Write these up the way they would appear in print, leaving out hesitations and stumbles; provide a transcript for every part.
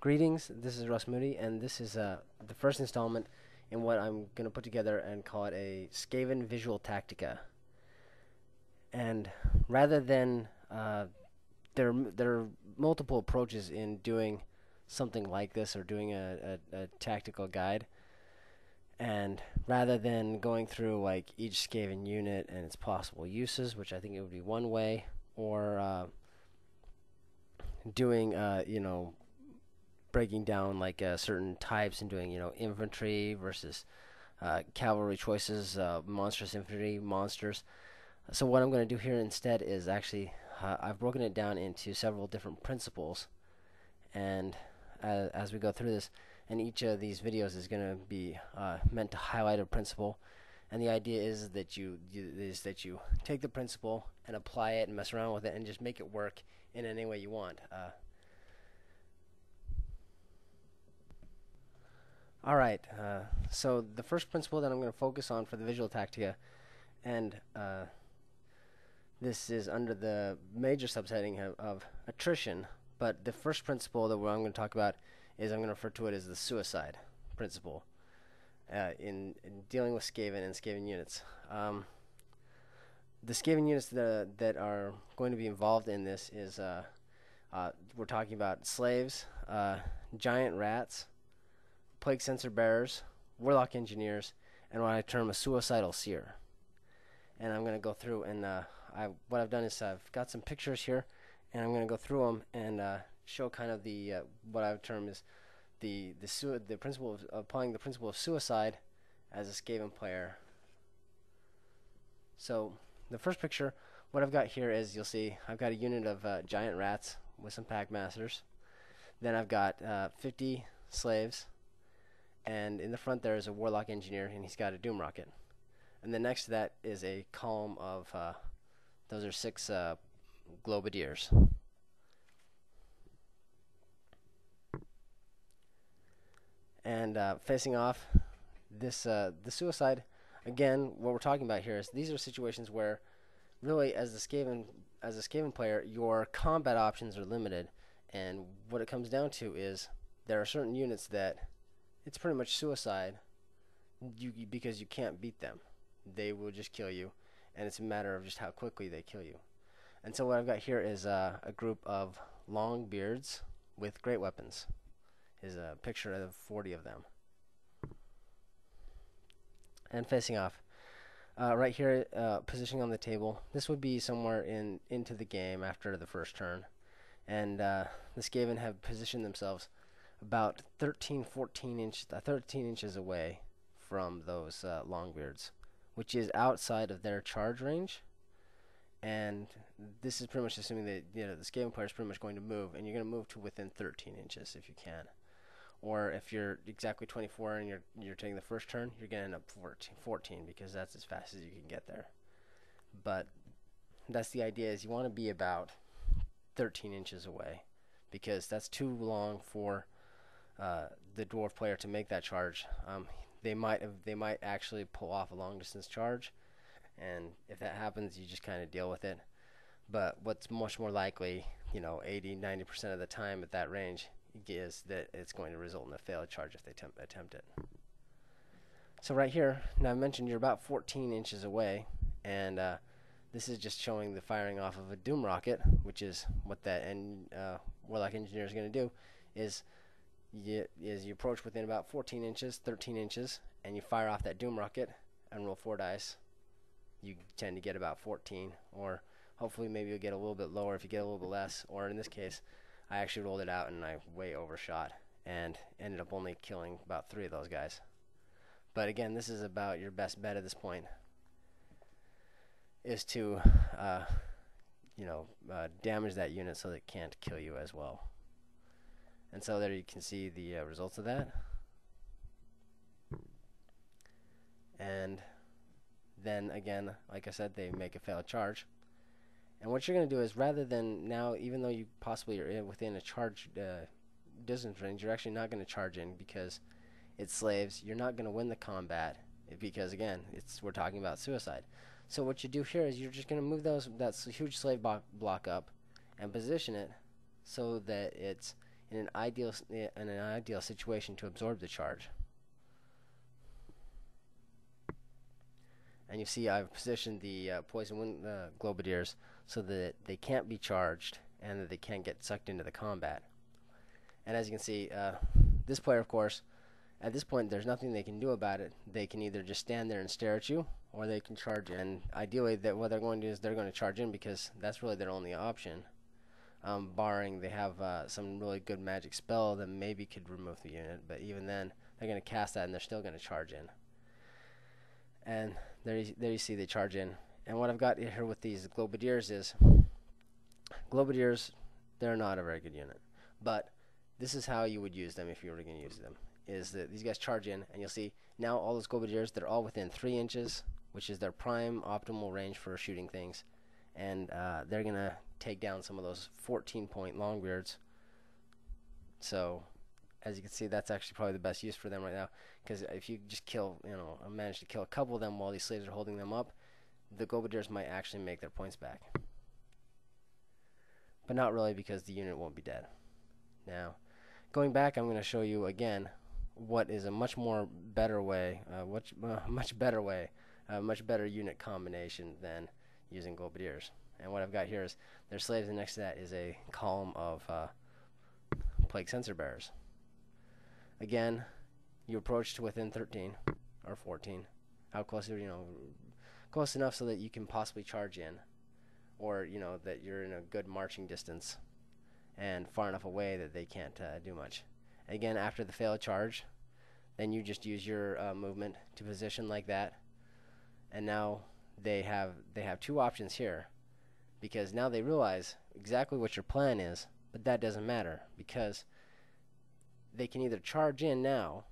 Greetings, this is Russ Moody, and this is the first installment in what I'm going to put together and call it a Skaven visual Tactica. And rather than, there are multiple approaches in doing something like this or doing a tactical guide. And rather than going through like each Skaven unit and its possible uses, which I think it would be one way, or doing, breaking down like certain types and doing infantry versus cavalry choices, monstrous infantry, monsters. So what I'm going to do here instead is actually I've broken it down into several different principles, and as we go through this, and each of these videos is going to be meant to highlight a principle. And the idea is that you take the principle and apply it and mess around with it and just make it work in any way you want. Alright, so the first principle that I'm going to focus on for the visual tactica, and this is under the major subsetting of attrition, but the first principle that I'm going to talk about is I'm going to refer to it as the suicide principle in dealing with Skaven and Skaven units. The Skaven units that are going to be involved in this is we're talking about slaves, giant rats, plague sensor bearers, warlock engineers, and what I term a suicidal seer. And I'm going to go through and what I've done is I've got some pictures here, and I'm going to go through them and show kind of the what I would term is the principle of applying the principle of suicide as a Skaven player. So the first picture, what I've got here is, you'll see I've got a unit of giant rats with some pack masters. Then I've got 50 slaves, and in the front there is a warlock engineer, and he's got a doom rocket. And then next to that is a column of those are 6 globadiers. And facing off this the suicide, again, what we're talking about here is these are situations where really as a Skaven player, your combat options are limited, and what it comes down to is there are certain units that it's pretty much suicide because you can't beat them. They will just kill you, and it's a matter of just how quickly they kill you. And so what I've got here is a group of long beards with great weapons. Is a picture of 40 of them. And facing off, right here, positioning on the table, this would be somewhere into the game after the first turn. And the Skaven have positioned themselves about 13 inches away from those longbeards, which is outside of their charge range. And this is pretty much assuming that the Skaven player is pretty much going to move, and you're going to move to within 13 inches if you can. Or if you're exactly 24 and you're taking the first turn, you're going to end up 14 because that's as fast as you can get there. But that's the idea, is you want to be about 13 inches away, because that's too long for the dwarf player to make that charge. They might actually pull off a long distance charge, and if that happens, you just kind of deal with it. But what's much more likely, 80-90% of the time at that range, is that it's going to result in a failed charge if they attempt it. So right here, now I mentioned you're about 14 inches away, and this is just showing the firing off of a doom rocket, which is what that warlock engineer is going to do. Is you approach within about 14 inches, 13 inches, and you fire off that doom rocket and roll 4 dice. You tend to get about 14, or hopefully maybe you'll get a little bit lower if you get a little bit less, or in this case, I actually rolled it out and I way overshot and ended up only killing about 3 of those guys. But again, this is about your best bet at this point, is to damage that unit so that it can't kill you as well. And so there you can see the results of that. And then again, like I said, they make a failed charge. And what you're going to do is, rather than now, even though you possibly are within a charge distance range, you're actually not going to charge in because it's slaves. You're not going to win the combat because, again, we're talking about suicide. So what you do here is you're just going to move that huge slave block up and position it so that it's in an ideal situation to absorb the charge. And you see I've positioned the poison wind globadiers so that they can't be charged and that they can't get sucked into the combat. And as you can see, this player, of course, at this point there's nothing they can do about it. They can either just stand there and stare at you, or they can charge in. And ideally, what they're going to do is they're going to charge in, because that's really their only option. Barring they have some really good magic spell that maybe could remove the unit, but even then they're going to cast that and they're still going to charge in. And there you see they charge in. And what I've got here with these globadiers is, globadiers, they're not a very good unit, but this is how you would use them if you were going to use them, is that these guys charge in, and you'll see now all those globadiers, they're all within 3 inches, which is their prime optimal range for shooting things. And they're going to take down some of those 14-point longbeards. So as you can see, that's actually probably the best use for them right now, because if you just kill, manage to kill a couple of them while these slaves are holding them up, the globadiers might actually make their points back. But not really, because the unit won't be dead. Now, going back, I'm going to show you again what is a much better unit combination than using globadiers. And what I've got here is their slaves, and next to that is a column of plague sensor bearers. Again, you approach to within 13 or 14. How close, close enough so that you can possibly charge in, or that you're in a good marching distance, and far enough away that they can't do much. Again, after the failed charge, then you just use your movement to position like that, and now they have 2 options here, because now they realize exactly what your plan is, but that doesn't matter, because they can either charge in now,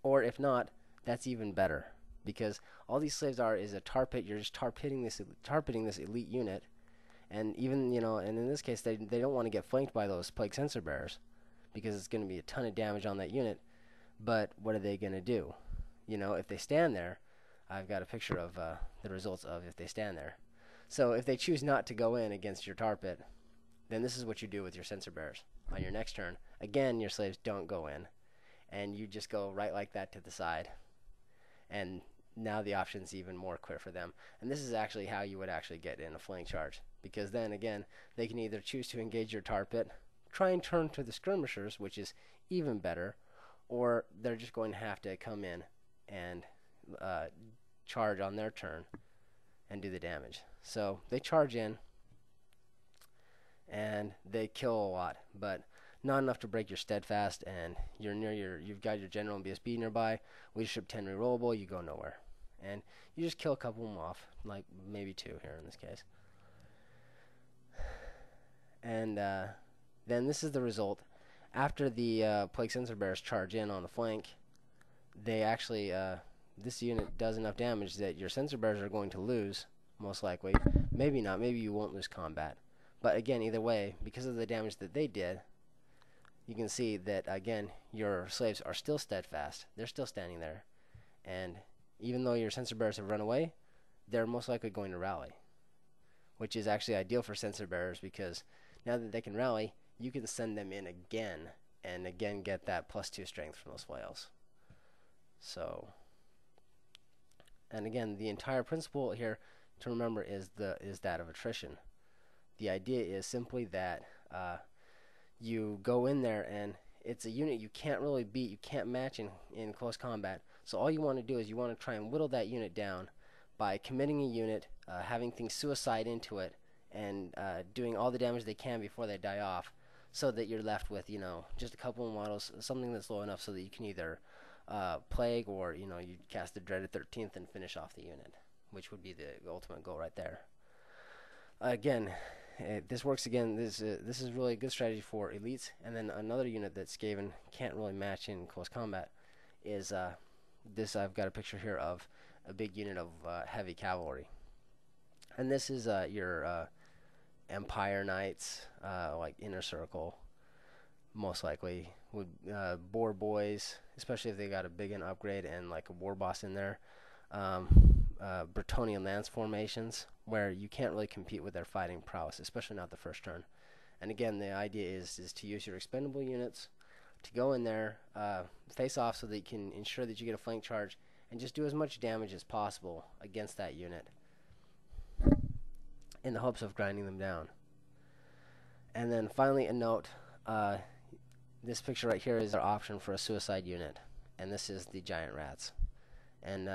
or if not, that's even better, because all these slaves are is a tar pit. You're just tar pitting this elite unit, and even and in this case they don't want to get flanked by those plague sensor bearers, because it's going to be a ton of damage on that unit. But what are they going to do? If they stand there, I've got a picture of the results of if they stand there. So if they choose not to go in against your tar pit, then this is what you do with your sensor bearers. On your next turn, again, your slaves don't go in, and you just go right like that to the side, and now the option's even more clear for them. And this is actually how you would actually get in a flank charge, because then again they can either choose to engage your tar pit, try and turn to the skirmishers, which is even better, or they're just going to have to come in and charge on their turn and do the damage. So they charge in and they kill a lot, but not enough to break your steadfast, and you've got your general and BSB nearby, leadership 10 rerollable, you go nowhere. And you just kill a couple of them off, like maybe 2 here in this case. And then this is the result. After the plague sensor bearers charge in on the flank, they actually, this unit does enough damage that your sensor bearers are going to lose, most likely. Maybe not, maybe you won't lose combat. But again, either way, because of the damage that they did, you can see that, again, your slaves are still steadfast. They're still standing there. And even though your sensor bearers have run away, they're most likely going to rally, which is actually ideal for sensor bearers, because now that they can rally, you can send them in again and again get that +2 strength from those flails. So, and again, the entire principle here to remember is that of attrition. The idea is simply that you go in there, and it's a unit you can't really beat, you can't match in close combat. So all you want to do is you want to try and whittle that unit down by committing a unit, having things suicide into it, and doing all the damage they can before they die off, so that you're left with just a couple of models, something that's low enough so that you can either plague, or you cast the dreaded 13th and finish off the unit, which would be the ultimate goal right there. Again, this works again. This is really a good strategy for elites. And then another unit that Skaven can't really match in close combat is this. I've got a picture here of a big unit of heavy cavalry, and this is your Empire Knights, like Inner Circle, most likely would Boar Boys, especially if they got a big an upgrade and like a War Boss in there. Bretonian Lance formations, where you can't really compete with their fighting prowess, especially not the first turn. And again, the idea is to use your expendable units to go in there, face off so that you can ensure that you get a flank charge, and just do as much damage as possible against that unit in the hopes of grinding them down. And then finally a note, this picture right here is our option for a suicide unit, and this is the giant rats. And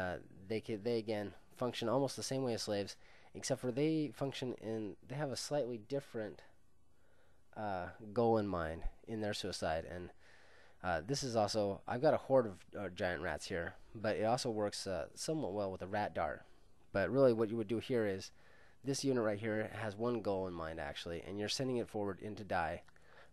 they again function almost the same way as slaves, except for they have a slightly different goal in mind in their suicide. And this is also, I've got a horde of giant rats here, but it also works somewhat well with a rat dart. But really what you would do here is, this unit right here has one goal in mind actually, and you're sending it forward into die.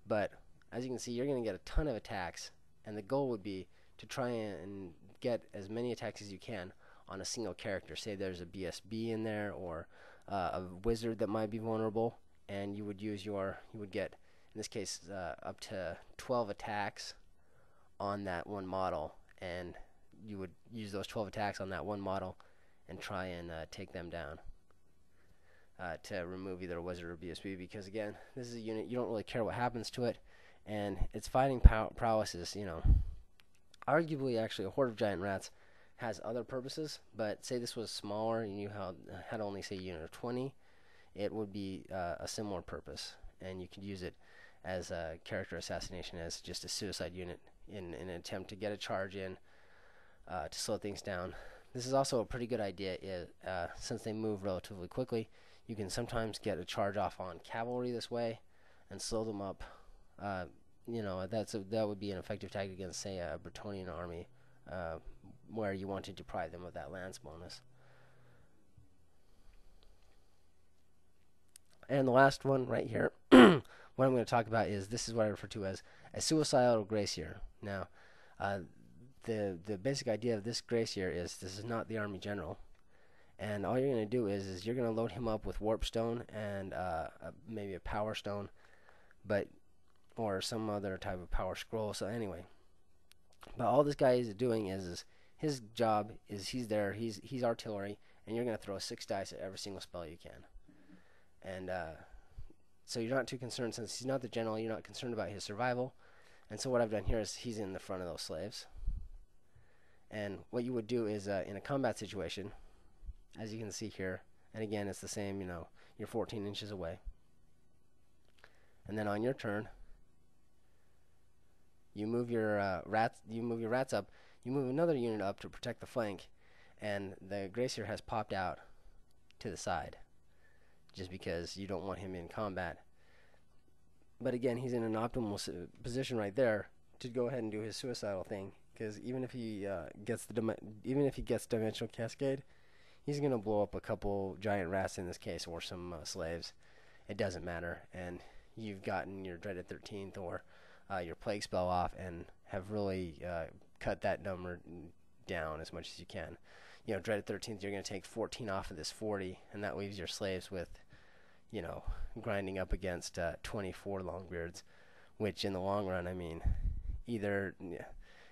But as you can see, you're going to get a ton of attacks, and the goal would be to try and get as many attacks as you can on a single character. Say there's a BSB in there, or a wizard that might be vulnerable, and you would get, in this case, up to 12 attacks on that one model, and you would use those 12 attacks on that one model and try and take them down to remove either a wizard or BSB, because again, this is a unit you don't really care what happens to it, and its fighting prowess is, arguably actually a horde of giant rats has other purposes. But say this was smaller and you had only say a unit of 20, it would be a similar purpose, and you could use it as a character assassination, as just a suicide unit in an attempt to get a charge in to slow things down. This is also a pretty good idea since they move relatively quickly. You can sometimes get a charge off on cavalry this way and slow them up. That would be an effective tactic against, say, a Bretonian army, where you want to deprive them of that lance bonus. And the last one right here, what I'm going to talk about this is what I refer to as a suicidal gracier. Now, the basic idea of this gracier is this is not the army general, and all you're going to do is you're going to load him up with warp stone and maybe a power stone, or some other type of power scroll. So anyway, but all this guy is doing is his job is he's artillery, and you're going to throw 6 dice at every single spell you can. And so you're not too concerned, since he's not the general, you're not concerned about his survival. And so what I've done here is he's in the front of those slaves. And what you would do is in a combat situation, as you can see here, and again it's the same, you're 14 inches away. And then on your turn, you move your rats up, you move another unit up to protect the flank, and the gracier has popped out to the side, just because you don't want him in combat. But again, he's in an optimal position right there to go ahead and do his suicidal thing, because even if he gets dimensional cascade, he's going to blow up a couple giant rats in this case, or some slaves. It doesn't matter, and you've gotten your dreaded 13th or your plague spell off, and have really cut that number down as much as you can. Dreaded 13th, you're going to take 14 off of this 40, and that leaves your slaves with, grinding up against 24 longbeards, which in the long run,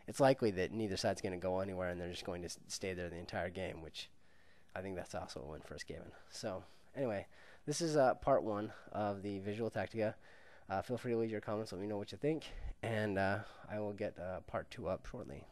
it's likely that neither side's going to go anywhere, and they're just going to stay there the entire game, which I think that's also a win for Skaven. So anyway, this is part 1 of the visual Tactica. Feel free to leave your comments, let me know what you think, and I will get part 2 up shortly.